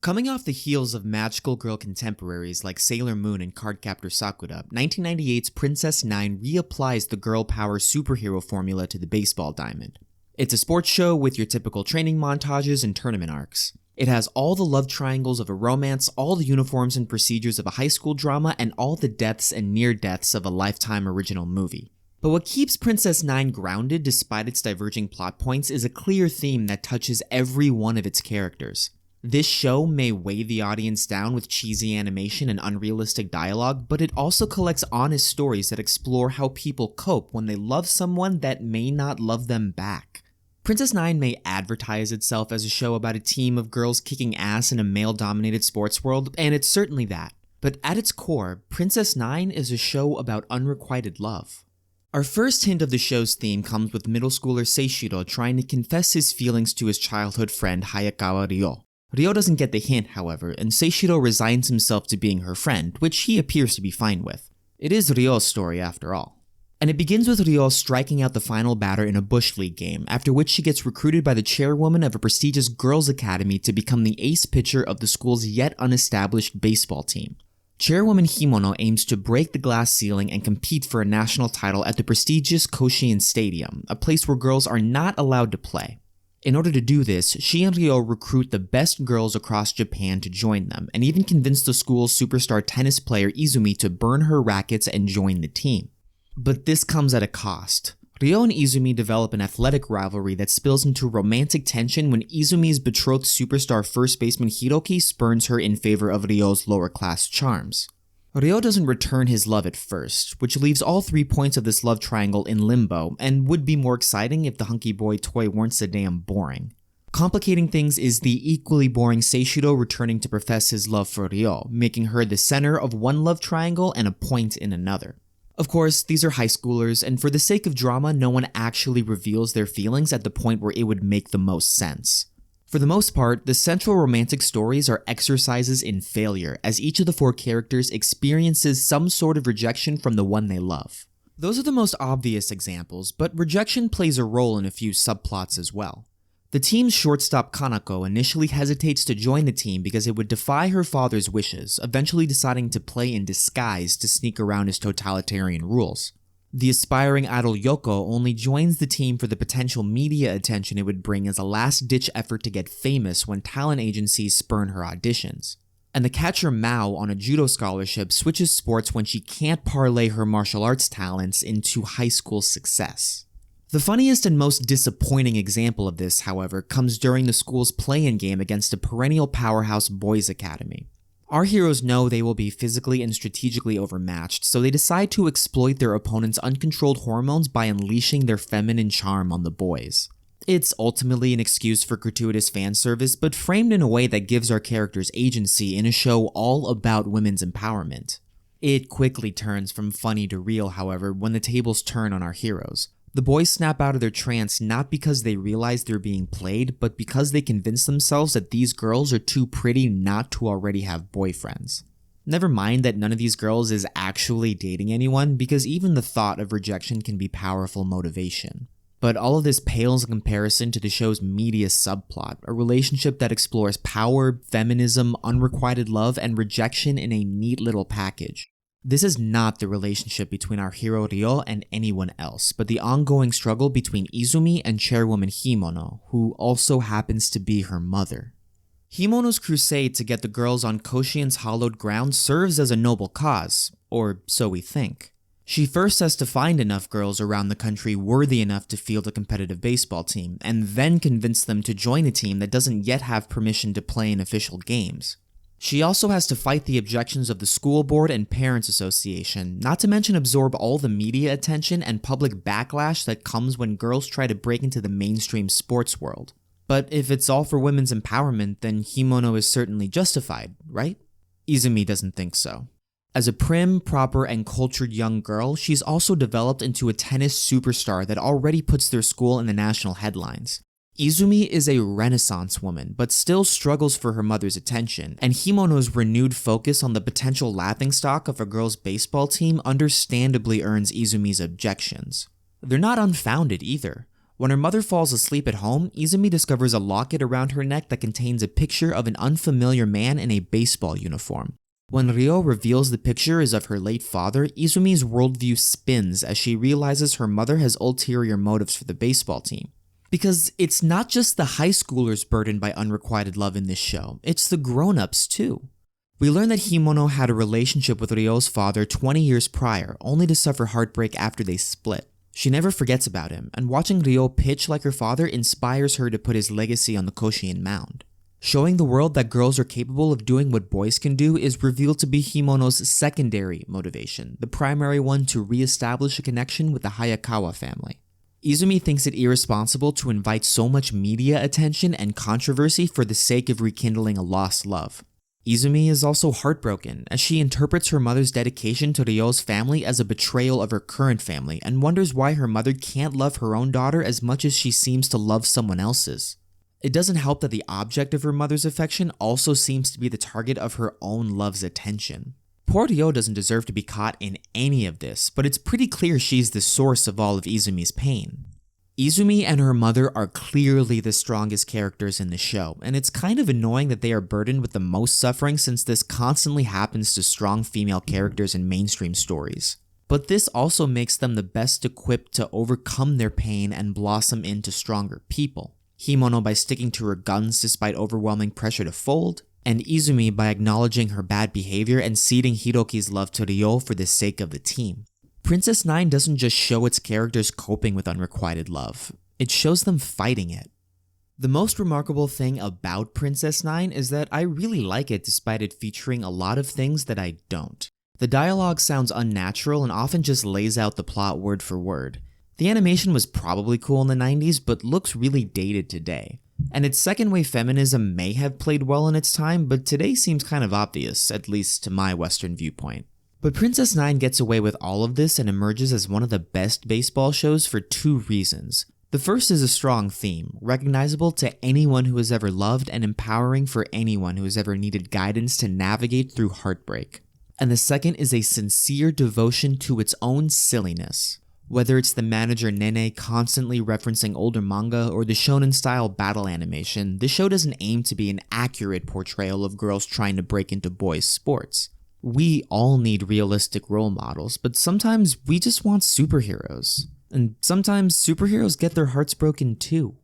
Coming off the heels of magical girl contemporaries like Sailor Moon and Cardcaptor Sakura, 1998's Princess Nine reapplies the girl power superhero formula to the baseball diamond. It's a sports show with your typical training montages and tournament arcs. It has all the love triangles of a romance, all the uniforms and procedures of a high school drama, and all the deaths and near deaths of a Lifetime original movie. But what keeps Princess Nine grounded despite its diverging plot points is a clear theme that touches every one of its characters. This show may weigh the audience down with cheesy animation and unrealistic dialogue, but it also collects honest stories that explore how people cope when they love someone that may not love them back. Princess Nine may advertise itself as a show about a team of girls kicking ass in a male-dominated sports world, and it's certainly that. But at its core, Princess Nine is a show about unrequited love. Our first hint of the show's theme comes with middle schooler Seishiro trying to confess his feelings to his childhood friend Hayakawa Ryo. Ryo doesn't get the hint, however, and Seishiro resigns himself to being her friend, which he appears to be fine with. It is Ryo's story after all. And it begins with Ryo striking out the final batter in a Bush League game, after which she gets recruited by the chairwoman of a prestigious girls' academy to become the ace pitcher of the school's yet unestablished baseball team. Chairwoman Himono aims to break the glass ceiling and compete for a national title at the prestigious Koshien Stadium, a place where girls are not allowed to play. In order to do this, she and Ryo recruit the best girls across Japan to join them, and even convince the school's superstar tennis player Izumi to burn her rackets and join the team. But this comes at a cost. Ryo and Izumi develop an athletic rivalry that spills into romantic tension when Izumi's betrothed superstar first baseman Hiroki spurns her in favor of Ryo's lower-class charms. Ryo doesn't return his love at first, which leaves all 3 points of this love triangle in limbo, and would be more exciting if the hunky boy toy weren't so damn boring. Complicating things is the equally boring Seishiro returning to profess his love for Ryo, making her the center of one love triangle and a point in another. Of course, these are high schoolers, and for the sake of drama, no one actually reveals their feelings at the point where it would make the most sense. For the most part, the central romantic stories are exercises in failure, as each of the 4 characters experiences some sort of rejection from the one they love. Those are the most obvious examples, but rejection plays a role in a few subplots as well. The team's shortstop Kanako initially hesitates to join the team because it would defy her father's wishes, eventually deciding to play in disguise to sneak around his totalitarian rules. The aspiring idol Yoko only joins the team for the potential media attention it would bring as a last-ditch effort to get famous when talent agencies spurn her auditions. And the catcher Mao on a judo scholarship switches sports when she can't parlay her martial arts talents into high school success. The funniest and most disappointing example of this, however, comes during the school's play-in game against a perennial powerhouse boys' academy. Our heroes know they will be physically and strategically overmatched, so they decide to exploit their opponent's uncontrolled hormones by unleashing their feminine charm on the boys. It's ultimately an excuse for gratuitous fan service, but framed in a way that gives our characters agency in a show all about women's empowerment. It quickly turns from funny to real, however, when the tables turn on our heroes. The boys snap out of their trance not because they realize they're being played, but because they convince themselves that these girls are too pretty not to already have boyfriends. Never mind that none of these girls is actually dating anyone, because even the thought of rejection can be powerful motivation. But all of this pales in comparison to the show's media subplot, a relationship that explores power, feminism, unrequited love, and rejection in a neat little package. This is not the relationship between our hero Ryo and anyone else, but the ongoing struggle between Izumi and chairwoman Himono, who also happens to be her mother. Himono's crusade to get the girls on Koshien's hallowed ground serves as a noble cause, or so we think. She first has to find enough girls around the country worthy enough to field a competitive baseball team, and then convince them to join a team that doesn't yet have permission to play in official games. She also has to fight the objections of the school board and parents association, not to mention absorb all the media attention and public backlash that comes when girls try to break into the mainstream sports world. But if it's all for women's empowerment, then Himono is certainly justified, right? Izumi doesn't think so. As a prim, proper, and cultured young girl, she's also developed into a tennis superstar that already puts their school in the national headlines. Izumi is a renaissance woman, but still struggles for her mother's attention, and Himono's renewed focus on the potential laughingstock of a girls' baseball team understandably earns Izumi's objections. They're not unfounded either. When her mother falls asleep at home, Izumi discovers a locket around her neck that contains a picture of an unfamiliar man in a baseball uniform. When Ryo reveals the picture is of her late father, Izumi's worldview spins as she realizes her mother has ulterior motives for the baseball team. Because it's not just the high schoolers burdened by unrequited love in this show, it's the grown-ups too. We learn that Himono had a relationship with Ryo's father 20 years prior, only to suffer heartbreak after they split. She never forgets about him, and watching Ryo pitch like her father inspires her to put his legacy on the Koshien mound. Showing the world that girls are capable of doing what boys can do is revealed to be Himono's secondary motivation, the primary one to re-establish a connection with the Hayakawa family. Izumi thinks it irresponsible to invite so much media attention and controversy for the sake of rekindling a lost love. Izumi is also heartbroken as she interprets her mother's dedication to Ryo's family as a betrayal of her current family and wonders why her mother can't love her own daughter as much as she seems to love someone else's. It doesn't help that the object of her mother's affection also seems to be the target of her own love's attention. Poor Ryo doesn't deserve to be caught in any of this, but it's pretty clear she's the source of all of Izumi's pain. Izumi and her mother are clearly the strongest characters in the show, and it's kind of annoying that they are burdened with the most suffering since this constantly happens to strong female characters in mainstream stories. But this also makes them the best equipped to overcome their pain and blossom into stronger people. Himono by sticking to her guns despite overwhelming pressure to fold, and Izumi by acknowledging her bad behavior and ceding Hiroki's love to Ryo for the sake of the team. Princess 9 doesn't just show its characters coping with unrequited love, it shows them fighting it. The most remarkable thing about Princess 9 is that I really like it despite it featuring a lot of things that I don't. The dialogue sounds unnatural and often just lays out the plot word for word. The animation was probably cool in the 90s but looks really dated today. And its second wave feminism may have played well in its time, but today seems kind of obvious, at least to my Western viewpoint. But Princess 9 gets away with all of this and emerges as one of the best baseball shows for two reasons. The first is a strong theme, recognizable to anyone who has ever loved and empowering for anyone who has ever needed guidance to navigate through heartbreak. And the second is a sincere devotion to its own silliness. Whether it's the manager Nene constantly referencing older manga or the shonen-style battle animation, the show doesn't aim to be an accurate portrayal of girls trying to break into boys' sports. We all need realistic role models, but sometimes we just want superheroes. And sometimes superheroes get their hearts broken too.